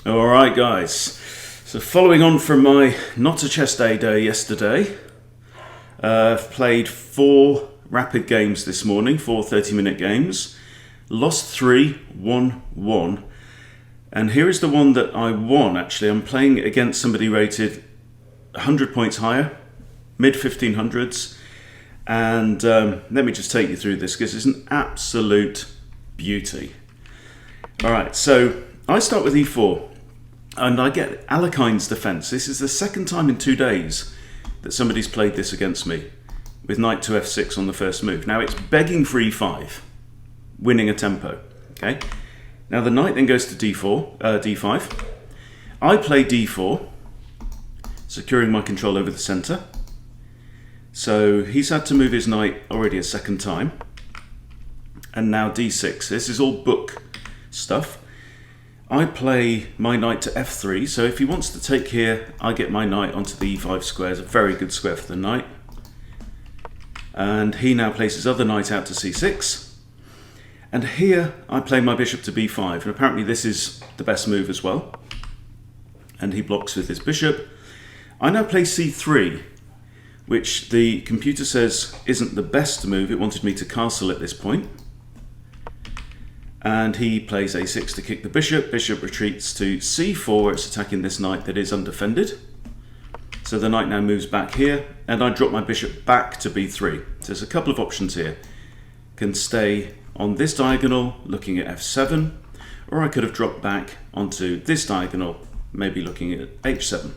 Alright guys, so following on from my not a chess day yesterday, I've played 4 rapid games this morning, 4 30-minute games, lost 3, won 1, and here is the one that I won actually. I'm playing against somebody rated 100 points higher, mid 1500s, and let me just take you through this because it's an absolute beauty. Alright, so I start with e4. And I get Alekhine's defense. This is the second time in 2 days that somebody's played this against me, with knight to f6 on the first move. Now it's begging for e5, winning a tempo. Okay. Now the knight then goes to d5. I play d4, securing my control over the centre. So he's had to move his knight already a second time. And now d6. This is all book stuff. I play my knight to f3, so if he wants to take here, I get my knight onto the e5 square. It's a very good square for the knight. And he now plays his other knight out to c6. And here I play my bishop to b5, and apparently this is the best move as well. And he blocks with his bishop. I now play c3, which the computer says isn't the best move. It wanted me to castle at this point. And he plays a6 to kick the bishop. Bishop retreats to c4, where it's attacking this knight that is undefended. So the knight now moves back here, and I drop my bishop back to b3. So there's a couple of options here. Can stay on this diagonal, looking at f7, or I could have dropped back onto this diagonal, maybe looking at h7.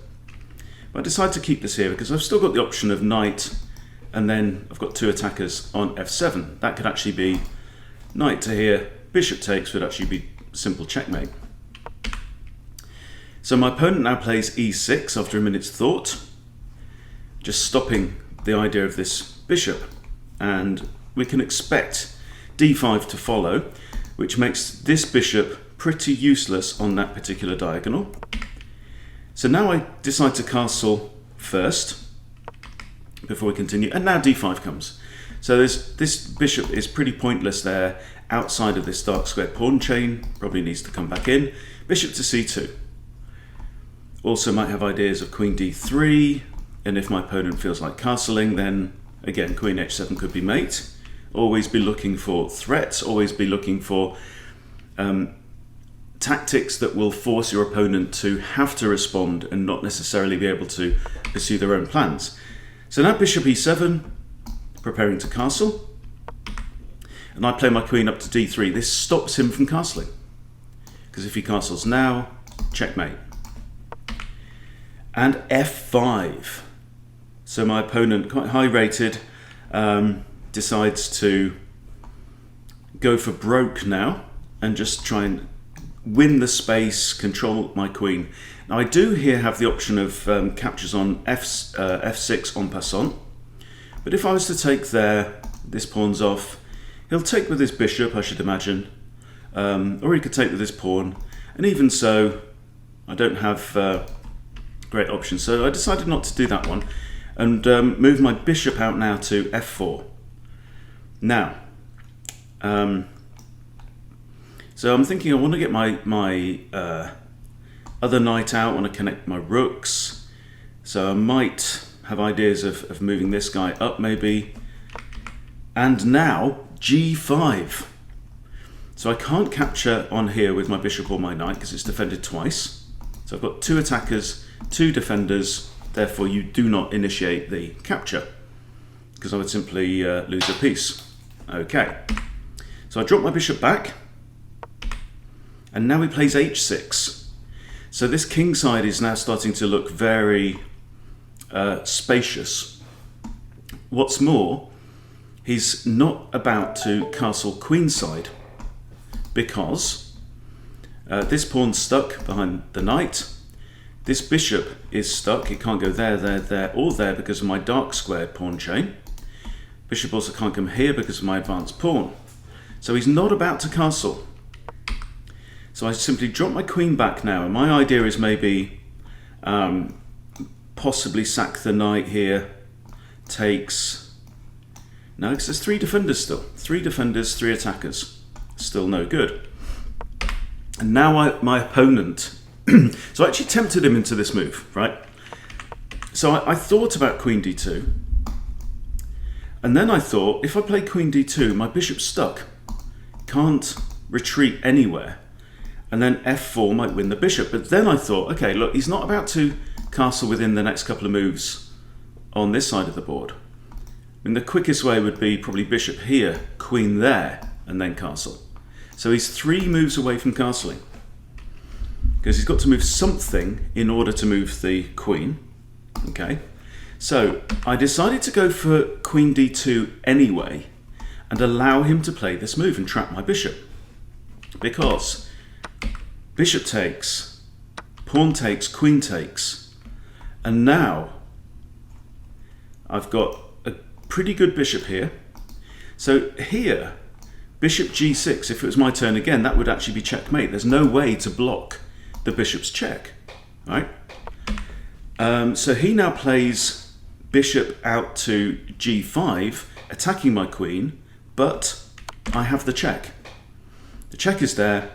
But I decide to keep this here because I've still got the option of knight, and then I've got 2 attackers on f7. That could actually be knight to here. Bishop takes would actually be simple checkmate. So my opponent now plays e6 after a minute's thought, just stopping the idea of this bishop. And we can expect d5 to follow, which makes this bishop pretty useless on that particular diagonal. So now I decide to castle first, before we continue, and now d5 comes. So this bishop is pretty pointless there, outside of this dark square pawn chain, probably needs to come back in. Bishop to c2. Also might have ideas of queen d3, and if my opponent feels like castling, then again queen h7 could be mate. Always be looking for threats, always be looking for tactics that will force your opponent to have to respond and not necessarily be able to pursue their own plans. So now bishop e7, preparing to castle. And I play my queen up to d3. This stops him from castling, because if he castles now, checkmate. And f5. So my opponent, quite high rated, decides to go for broke now and just try and win the space, control my queen. Now I do here have the option of captures on f6 en passant, but if I was to take there, this pawn's off. He'll take with his bishop, I should imagine, or he could take with his pawn, and even so, I don't have great options. So I decided not to do that one, and move my bishop out now to f4. Now, so I'm thinking I want to get my other knight out, I want to connect my rooks, so I might have ideas of moving this guy up maybe, and now g5. So I can't capture on here with my bishop or my knight because it's defended twice. So I've got 2 attackers, 2 defenders, therefore you do not initiate the capture because I would simply lose a piece. Okay, so I drop my bishop back, and now he plays h6. So this king side is now starting to look very spacious. What's more, he's not about to castle queenside because this pawn's stuck behind the knight. This bishop is stuck. It can't go there, or there because of my dark square pawn chain. Bishop also can't come here because of my advanced pawn. So he's not about to castle. So I simply drop my queen back now, and my idea is maybe possibly sack the knight here, takes. No, because there's 3 defenders still. 3 defenders, 3 attackers. Still no good. And now my opponent So I actually tempted him into this move, right? So I thought about queen d2, and then I thought, if I play queen d2, my bishop's stuck, can't retreat anywhere, and then f4 might win the bishop. But then I thought, okay, look, he's not about to castle within the next couple of moves on this side of the board. And the quickest way would be probably bishop here, queen there, and then castle. So he's 3 moves away from castling, because he's got to move something in order to move the queen. Okay, so I decided to go for queen d2 anyway and allow him to play this move and trap my bishop, because bishop takes, pawn takes, queen takes, and now I've got a pretty good bishop here. So here, bishop g6, if it was my turn again, that would actually be checkmate. There's no way to block the bishop's check, right? So he now plays bishop out to g5, attacking my queen, but I have the check. The check is there,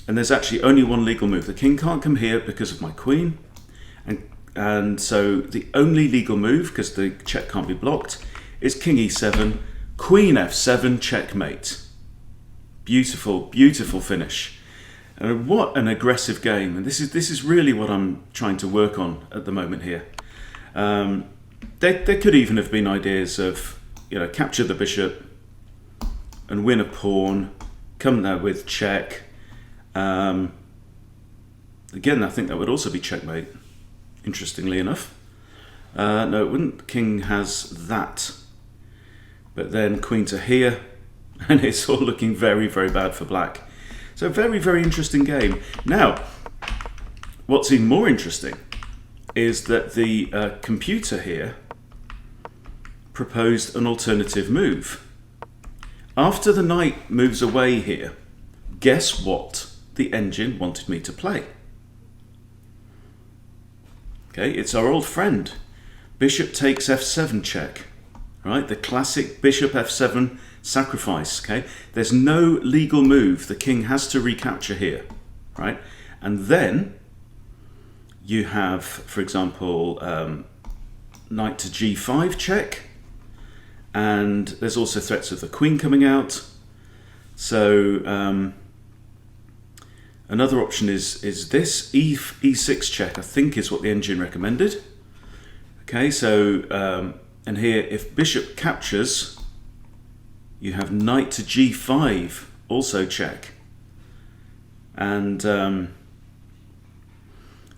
and there's actually only one legal move. The king can't come here because of my queen, and so the only legal move, because the check can't be blocked, is king e7, queen f7, checkmate. Beautiful, beautiful finish. And what an aggressive game, and this is really what I'm trying to work on at the moment here. There could even have been ideas of, capture the bishop and win a pawn, come there with check. Again, I think that would also be checkmate, interestingly enough. No, it wouldn't. King has that, but then queen to here, and it's all looking very, very bad for black. So very, very interesting game. Now, what's even more interesting is that the computer here proposed an alternative move. After the knight moves away here, guess what the engine wanted me to play? Okay, it's our old friend. Bishop takes f7 check, right? The classic bishop f7 sacrifice, okay? There's no legal move. The king has to recapture here, right? And then you have, for example, knight to g5 check, and there's also threats of the queen coming out. So another option is this e6 check, I think is what the engine recommended. Okay, so and here if bishop captures, you have knight to g5 also check, and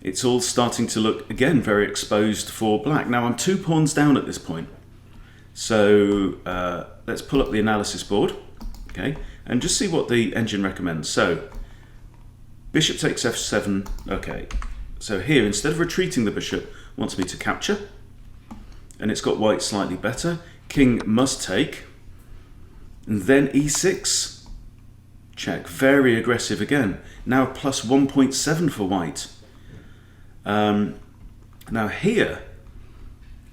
it's all starting to look again very exposed for black. Now I'm 2 pawns down at this point, so let's pull up the analysis board, okay, and just see what the engine recommends. So bishop takes f7, okay, so here instead of retreating, the bishop wants me to capture, and it's got white slightly better. King must take, and then e6 check, very aggressive again, now plus 1.7 for white. Now here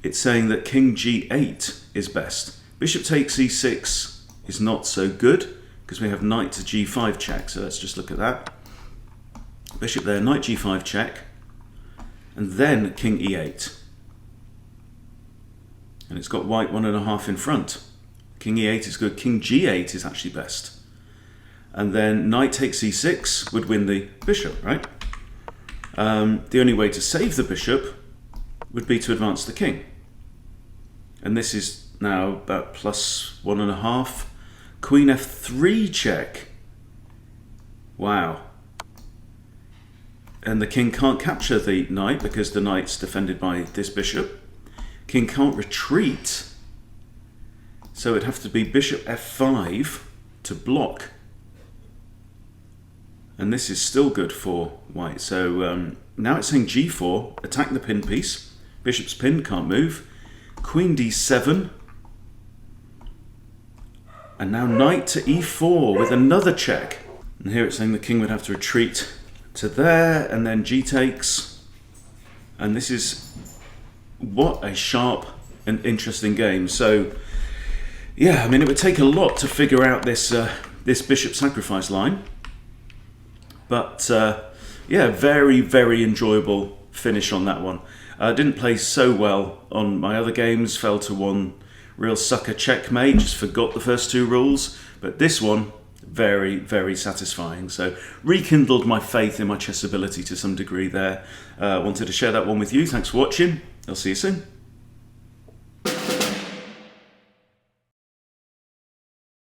it's saying that king g8 is best. Bishop takes e6 is not so good because we have knight to g5 check, so let's just look at that. Bishop there, knight g5 check, and then king e8, and it's got white 1.5 in front. King e8 is good, king g8 is actually best, and then knight takes e6 would win the bishop, right? The only way to save the bishop would be to advance the king, and this is now about plus 1.5. Queen f3 check, wow, and the king can't capture the knight because the knight's defended by this bishop. King can't retreat, so it'd have to be bishop f5 to block, and this is still good for white. So now it's saying g4, attack the pin piece. Bishop's pin, can't move. Queen d7, and now knight to e4 with another check, and here it's saying the king would have to retreat to there, and then g takes, and this is what a sharp and interesting game. So yeah, I mean, it would take a lot to figure out this this bishop sacrifice line, but yeah, very, very enjoyable finish on that one. Didn't play so well on my other games, fell to one real sucker checkmate, just forgot the first two rules. But this one, very, very satisfying. So rekindled my faith in my chess ability to some degree there. Wanted to share that one with you. Thanks for watching. I'll see you soon.